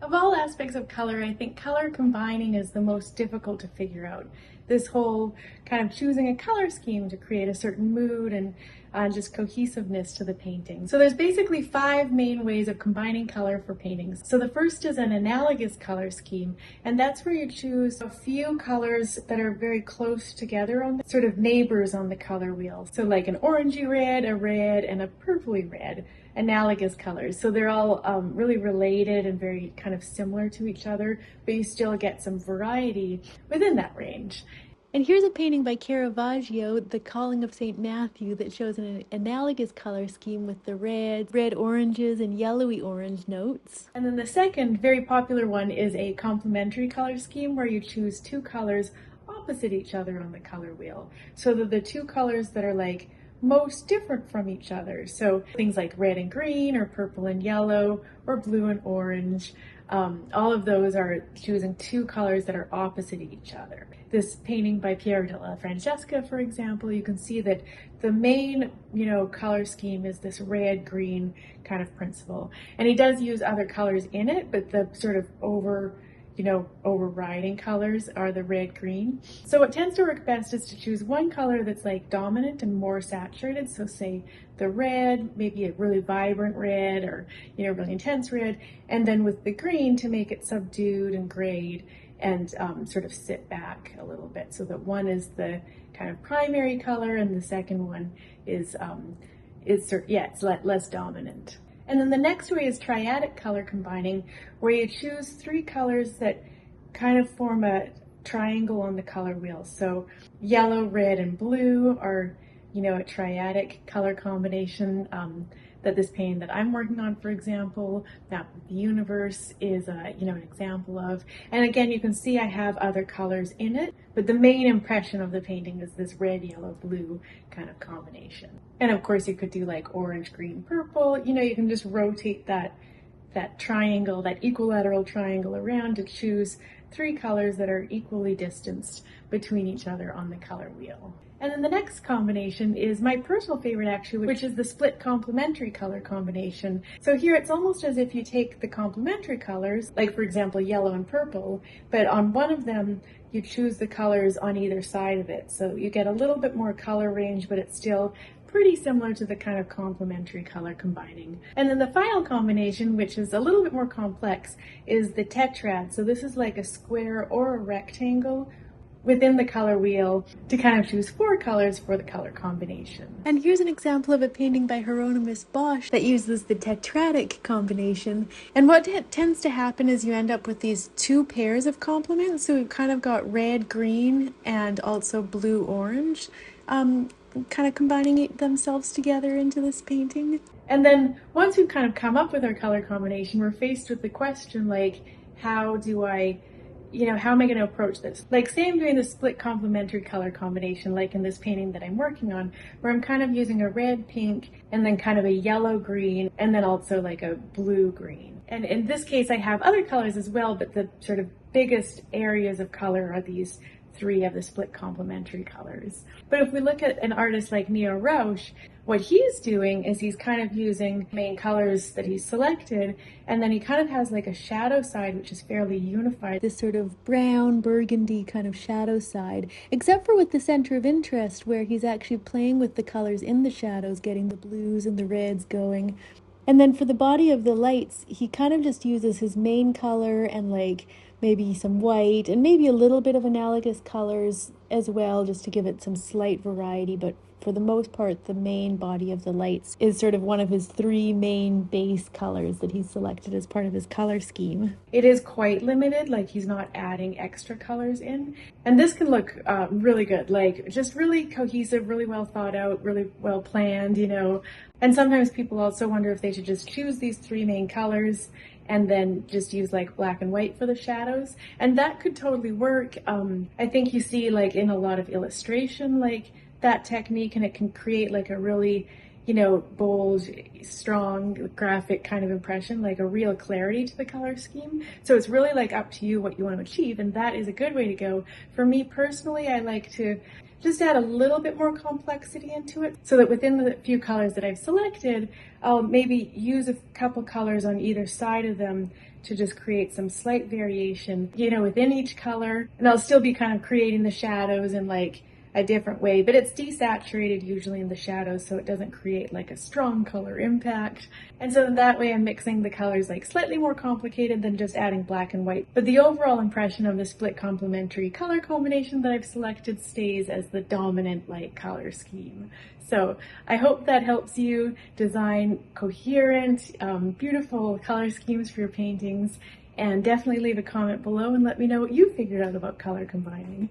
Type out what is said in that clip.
Of all aspects of color, I think color combining is the most difficult to figure out. This whole kind of choosing a color scheme to create a certain mood and just cohesiveness to the painting. So there's basically 5 main ways of combining color for paintings. So the first is an analogous color scheme, and that's where you choose a few colors that are very close together on the sort of neighbors on the color wheel. So like an orangey red, and a purpley red. Analogous colors. So they're all really related and very kind of similar to each other, but you still get some variety within that range. And here's a painting by Caravaggio, The Calling of St. Matthew, that shows an analogous color scheme with the red oranges and yellowy orange notes. And then the second very popular one is a complementary color scheme where you choose 2 colors opposite each other on the color wheel. So they're the 2 colors that are like most different from each other. So things like red and green, or purple and yellow, or blue and orange. All of those are choosing 2 colors that are opposite each other. This painting by Piero della Francesca, for example, you can see that the main, color scheme is this red-green kind of principle. And he does use other colors in it, but the sort of overriding colors are the red-green. So what tends to work best is to choose one color that's like dominant and more saturated. So say the red, maybe a really vibrant red, or really intense red, and then with the green to make it subdued and grayed and sort of sit back a little bit, so that one is the kind of primary color and the second one is it's less dominant. And then the next way is triadic color combining, where you choose 3 colors that kind of form a triangle on the color wheel. So yellow, red, and blue are, a triadic color combination that this painting that I'm working on, for example, Map of the Universe is, an example of. And again, you can see I have other colors in it, but the main impression of the painting is this red, yellow, blue kind of combination. And of course, you could do like orange, green, purple. You can just rotate that triangle, that equilateral triangle around to choose 3 colors that are equally distanced between each other on the color wheel. And then the next combination is my personal favorite actually, which is the split complementary color combination. So here it's almost as if you take the complementary colors, like for example yellow and purple, but on one of them you choose the colors on either side of it. So you get a little bit more color range, but it's still pretty similar to the kind of complementary color combining. And then the final combination, which is a little bit more complex, is the tetrad. So this is like a square or a rectangle within the color wheel to kind of choose 4 colors for the color combination. And here's an example of a painting by Hieronymus Bosch that uses the tetradic combination. And what tends to happen is you end up with these 2 pairs of complements. So we've kind of got red, green, and also blue, orange, kind of combining themselves together into this painting. And then once we've kind of come up with our color combination, we're faced with the question like, how am I going to approach this? Like say I'm doing the split complementary color combination, like in this painting that I'm working on, where I'm kind of using a red, pink, and then kind of a yellow, green, and then also like a blue, green. And in this case, I have other colors as well, but the sort of biggest areas of color are these 3 of the split complementary colors. But if we look at an artist like Neo Rauch, what he's doing is he's kind of using main colors that he's selected, and then he kind of has like a shadow side which is fairly unified. This sort of brown burgundy kind of shadow side, except for with the center of interest where he's actually playing with the colors in the shadows, getting the blues and the reds going. And then for the body of the lights, he kind of just uses his main color and like maybe some white and maybe a little bit of analogous colors as well, just to give it some slight variety. But for the most part, the main body of the lights is sort of one of his 3 main base colors that he's selected as part of his color scheme. It is quite limited, like he's not adding extra colors in. And this can look really good, like just really cohesive, really well thought out, really well planned, And sometimes people also wonder if they should just choose these 3 main colors and then just use like black and white for the shadows. And that could totally work. I think you see like in a lot of illustration, like that technique, and it can create like a really, bold, strong graphic kind of impression, like a real clarity to the color scheme. So it's really like up to you what you want to achieve, and that is a good way to go. For me personally, I like to just add a little bit more complexity into it, so that within the few colors that I've selected, I'll maybe use a couple colors on either side of them to just create some slight variation, within each color. And I'll still be kind of creating the shadows in like a different way, but it's desaturated usually in the shadows, so it doesn't create like a strong color impact. And so that way I'm mixing the colors like slightly more complicated than just adding black and white. But the overall impression of the split complementary color combination that I've selected stays as the dominant light color scheme. So I hope that helps you design coherent, beautiful color schemes for your paintings. And definitely leave a comment below and let me know what you figured out about color combining.